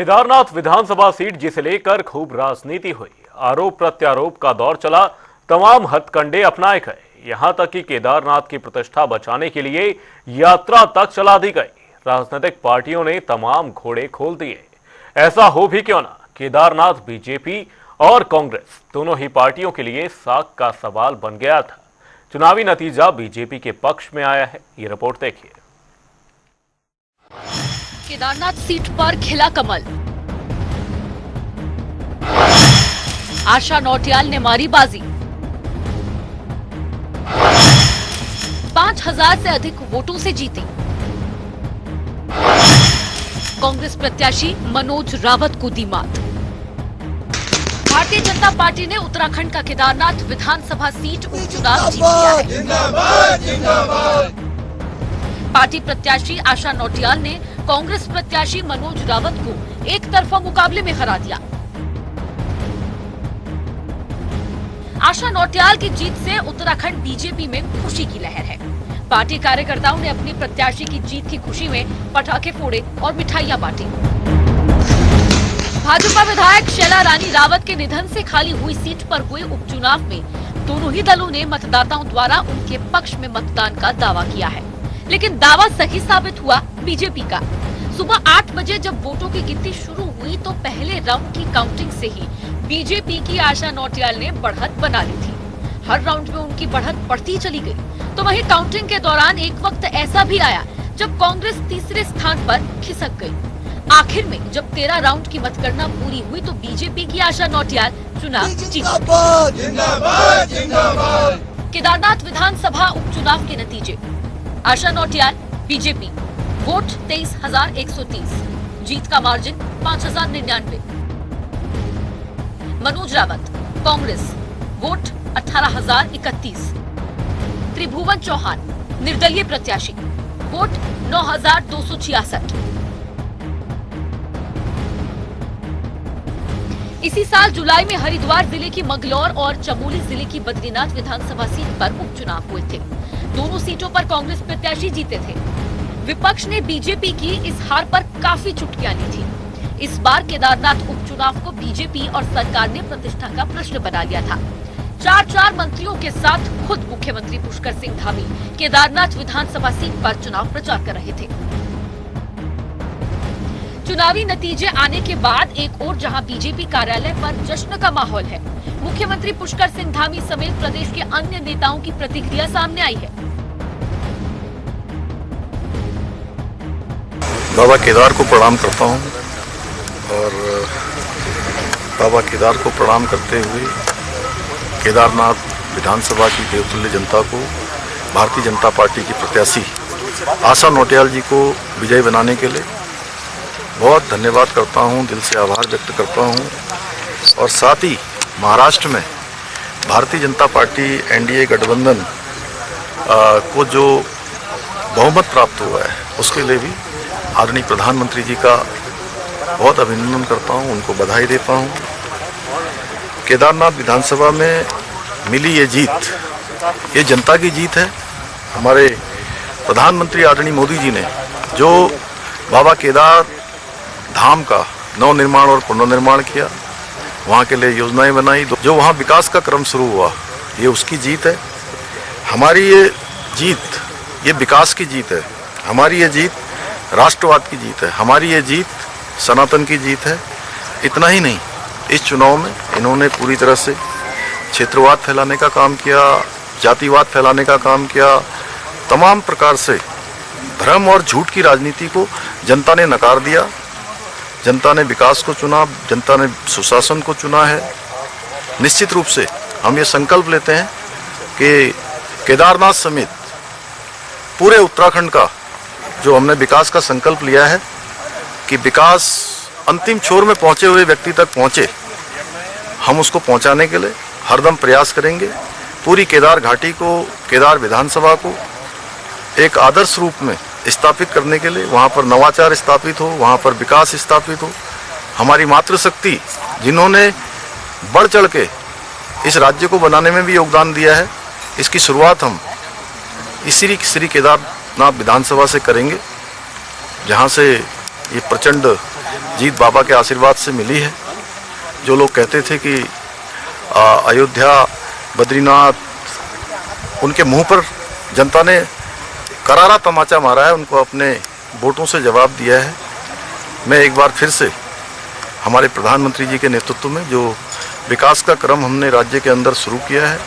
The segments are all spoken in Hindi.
केदारनाथ विधानसभा सीट जिसे लेकर खूब राजनीति हुई, आरोप प्रत्यारोप का दौर चला, तमाम हथकंडे अपनाए गए, यहां तक कि केदारनाथ की प्रतिष्ठा बचाने के लिए यात्रा तक चला दी गई। राजनीतिक पार्टियों ने तमाम घोड़े खोल दिए। ऐसा हो भी क्यों ना, केदारनाथ बीजेपी और कांग्रेस दोनों ही पार्टियों के लिए साख का सवाल बन गया था। चुनावी नतीजा बीजेपी के पक्ष में आया है, ये रिपोर्ट देखिए। केदारनाथ सीट पर खिला कमल, आशा नौटियाल ने मारी बाजी। 5000 से अधिक वोटों से जीती। कांग्रेस प्रत्याशी मनोज रावत को दी मात। भारतीय जनता पार्टी ने उत्तराखंड का केदारनाथ विधानसभा सीट उपचुनाव जीत लिया है। जिंदाबाद, जिंदाबाद। पार्टी प्रत्याशी आशा नौटियाल ने कांग्रेस प्रत्याशी मनोज रावत को एक तरफा मुकाबले में हरा दिया। आशा नौटियाल की जीत से उत्तराखंड बीजेपी में खुशी की लहर है। पार्टी कार्यकर्ताओं ने अपनी प्रत्याशी की जीत की खुशी में पटाखे फोड़े और मिठाइयां बांटी। भाजपा विधायक शैला रानी रावत के निधन से खाली हुई सीट पर हुए उपचुनाव में दोनों ही दलों ने मतदाताओं द्वारा उनके पक्ष में मतदान का दावा किया है, लेकिन दावा सही साबित हुआ बीजेपी का। सुबह 8 बजे जब वोटों की गिनती शुरू हुई तो पहले राउंड की काउंटिंग से ही बीजेपी की आशा नौटियाल ने बढ़त बना ली थी। हर राउंड में उनकी बढ़त बढ़ती चली गई। तो वहीं काउंटिंग के दौरान एक वक्त ऐसा भी आया जब कांग्रेस तीसरे स्थान पर खिसक गई। आखिर में जब 13 राउंड की मतगणना पूरी हुई तो बीजेपी की आशा नौटियाल चुनाव जीती। केदारनाथ विधानसभा उपचुनाव के नतीजे: आशा नौटियाल बीजेपी, वोट 23,130, जीत का मार्जिन 5,099। मनोज रावत कांग्रेस, वोट 18,031। त्रिभुवन चौहान निर्दलीय प्रत्याशी, वोट 9,266। इसी साल जुलाई में हरिद्वार जिले की मंगलौर और चमोली जिले की बद्रीनाथ विधानसभा सीट पर उपचुनाव हुए थे। दोनों सीटों पर कांग्रेस प्रत्याशी जीते थे। विपक्ष ने बीजेपी की इस हार पर काफी चुटकियां ली थी। इस बार केदारनाथ उपचुनाव को बीजेपी और सरकार ने प्रतिष्ठा का प्रश्न बना लिया था। 4 मंत्रियों के साथ खुद मुख्यमंत्री पुष्कर सिंह धामी केदारनाथ विधानसभा सीट पर चुनाव प्रचार कर रहे थे। चुनावी नतीजे आने के बाद एक और जहां बीजेपी कार्यालय पर जश्न का माहौल है, मुख्यमंत्री पुष्कर सिंह धामी समेत प्रदेश के अन्य नेताओं की प्रतिक्रिया सामने आई है। बाबा केदार को प्रणाम करता हूं और बाबा केदार को प्रणाम करते हुए केदारनाथ विधानसभा की देवतुल्य जनता को भारतीय जनता पार्टी की प्रत्याशी आशा नौटियाल जी को विजयी बनाने के लिए बहुत धन्यवाद करता हूं, दिल से आभार व्यक्त करता हूं। और साथ ही महाराष्ट्र में भारतीय जनता पार्टी एनडीए गठबंधन को जो बहुमत प्राप्त हुआ है उसके लिए भी आदरणीय प्रधानमंत्री जी का बहुत अभिनंदन करता हूं, उनको बधाई देता हूं। केदारनाथ विधानसभा में मिली ये जीत, ये जनता की जीत है। हमारे प्रधानमंत्री आदरणीय मोदी जी ने जो बाबा केदार धाम का नव निर्माण और पुनर्निर्माण किया, वहाँ के लिए योजनाएं बनाई, जो वहाँ विकास का क्रम शुरू हुआ, ये उसकी जीत है। हमारी ये जीत, ये विकास की जीत है। हमारी ये जीत राष्ट्रवाद की जीत है। हमारी ये जीत सनातन की जीत है। इतना ही नहीं, इस चुनाव में इन्होंने पूरी तरह से क्षेत्रवाद फैलाने का काम किया, जातिवाद फैलाने का काम किया। तमाम प्रकार से भ्रम और झूठ की राजनीति को जनता ने नकार दिया। जनता ने विकास को चुना, जनता ने सुशासन को चुना है। निश्चित रूप से हम ये संकल्प लेते हैं कि केदारनाथ समेत पूरे उत्तराखंड का जो हमने विकास का संकल्प लिया है कि विकास अंतिम छोर में पहुंचे हुए व्यक्ति तक पहुंचे, हम उसको पहुंचाने के लिए हरदम प्रयास करेंगे। पूरी केदार घाटी को, केदार विधानसभा को एक आदर्श रूप में स्थापित करने के लिए, वहाँ पर नवाचार स्थापित हो, वहाँ पर विकास स्थापित हो। हमारी मातृशक्ति जिन्होंने बढ़ चढ़ के इस राज्य को बनाने में भी योगदान दिया है, इसकी शुरुआत हम इसी श्री केदारनाथ विधानसभा से करेंगे, जहाँ से ये प्रचंड जीत बाबा के आशीर्वाद से मिली है। जो लोग कहते थे कि अयोध्या, बद्रीनाथ, उनके मुंह पर जनता ने करारा तमाचा मारा है, उनको अपने वोटों से जवाब दिया है। मैं एक बार फिर से हमारे प्रधानमंत्री जी के नेतृत्व में जो विकास का क्रम हमने राज्य के अंदर शुरू किया है,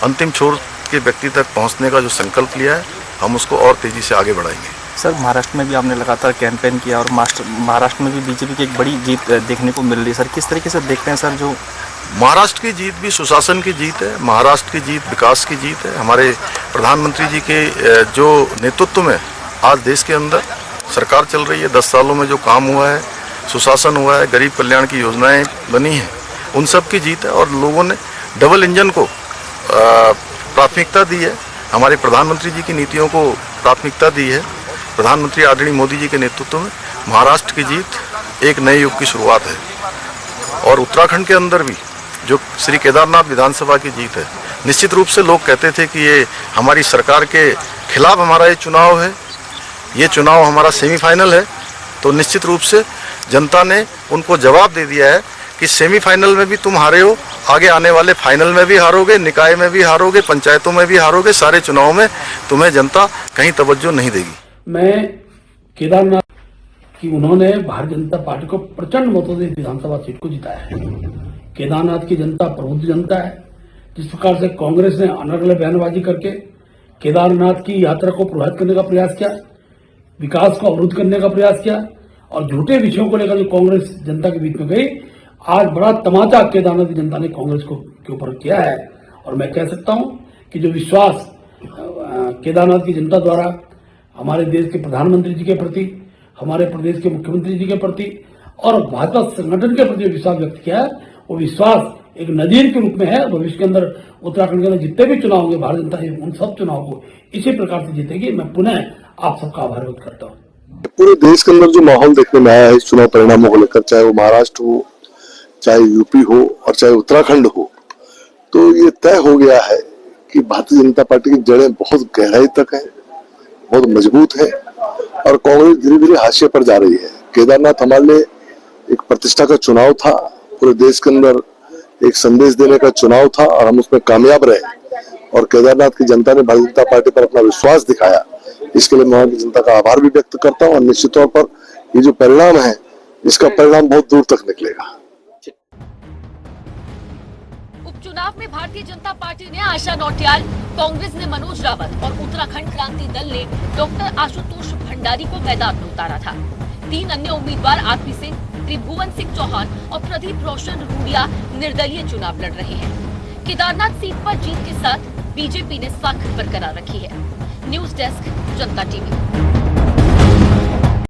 अंतिम छोर के व्यक्ति तक पहुंचने का जो संकल्प लिया है, हम उसको और तेजी से आगे बढ़ाएंगे। सर, महाराष्ट्र में भी आपने लगातार कैंपेन किया और महाराष्ट्र में भी बीजेपी की एक बड़ी जीत देखने को मिल रही है। सर, किस तरीके से देखते हैं सर? जो महाराष्ट्र की जीत भी सुशासन की जीत है, महाराष्ट्र की जीत विकास की जीत है। हमारे प्रधानमंत्री जी के जो नेतृत्व में आज देश के अंदर सरकार चल रही है, 10 सालों में जो काम हुआ है, सुशासन हुआ है, गरीब कल्याण की योजनाएं बनी हैं, उन सब की जीत है। और लोगों ने डबल इंजन को प्राथमिकता दी है, हमारे प्रधानमंत्री जी की नीतियों को प्राथमिकता दी है। प्रधानमंत्री आदरणीय मोदी जी के नेतृत्व में महाराष्ट्र की जीत एक नए युग की शुरुआत है। और उत्तराखंड के अंदर भी जो श्री केदारनाथ विधानसभा की जीत है, निश्चित रूप से लोग कहते थे कि ये हमारी सरकार के खिलाफ हमारा ये चुनाव है, ये चुनाव हमारा सेमीफाइनल है। तो निश्चित रूप से जनता ने उनको जवाब दे दिया है कि सेमीफाइनल में भी तुम हारे हो, आगे आने वाले फाइनल में भी हारोगे, निकाय में भी हारोगे, पंचायतों में भी हारोगे, सारे चुनाव में तुम्हें जनता कहीं तवज्जो नहीं देगी। मैं केदारनाथ की उन्होंने भारतीय जनता पार्टी को प्रचंड मतों से विधानसभा सीट को जिताया है। केदारनाथ की जनता प्रबुद्ध जनता है। जिस प्रकार से कांग्रेस ने अनर्गल बयानबाजी करके केदारनाथ की यात्रा को प्रभावित करने का प्रयास किया, विकास को अवरुद्ध करने का प्रयास किया और झूठे विषयों को लेकर जो कांग्रेस जनता के बीच में गई, आज बड़ा तमाचा केदारनाथ की जनता ने कांग्रेस को के ऊपर किया है। और मैं कह सकता हूं कि जो विश्वास केदारनाथ की जनता द्वारा हमारे देश के प्रधानमंत्री जी के प्रति, हमारे प्रदेश के मुख्यमंत्री जी के प्रति और भाजपा संगठन के प्रति विश्वास व्यक्त किया है, वो विश्वास एक नजीर के रूप में है। भविष्य के अंदर उत्तराखंड के अंदर जितने भी चुनाव होंगे, भारतीय जनता पार्टी उन सब चुनाव को इसी प्रकार से जीतेगी। मैं पुनः आप सबका आभार व्यक्त करता हूँ। पूरे देश के अंदर जो माहौल देखने में आया है इस चुनाव परिणामों को लेकर, चाहे वो महाराष्ट्र हो, चाहे यूपी हो और चाहे उत्तराखंड हो, तो ये तय हो गया है कि भारतीय जनता पार्टी की जड़ें बहुत गहराई तक हैं, बहुत मजबूत है और कांग्रेस धीरे धीरे हाशिए पर जा रही है। केदारनाथ हमारे लिए एक प्रतिष्ठा का चुनाव था, पूरे देश के अंदर एक संदेश देने का चुनाव था और हम उसमें कामयाब रहे। और केदारनाथ की जनता ने भारतीय जनता पार्टी पर अपना विश्वास दिखाया, इसके लिए मैं जनता का आभार भी व्यक्त करता हूँ। और निश्चित तौर पर ये जो परिणाम है, इसका परिणाम बहुत दूर तक निकलेगा। उपचुनाव में भारतीय जनता पार्टी ने आशा नौटियाल, कांग्रेस ने मनोज रावत और उत्तराखंड क्रांति दल ने डॉक्टर आशुतोष भंडारी को मैदान में उतारा था। 3 अन्य उम्मीदवार आरपी सिंह, त्रिभुवन सिंह चौहान और प्रदीप रोशन रूडिया निर्दलीय चुनाव लड़ रहे हैं। केदारनाथ सीट पर जीत के साथ बीजेपी ने साख बरकरार रखी है। न्यूज डेस्क, जनता टीवी।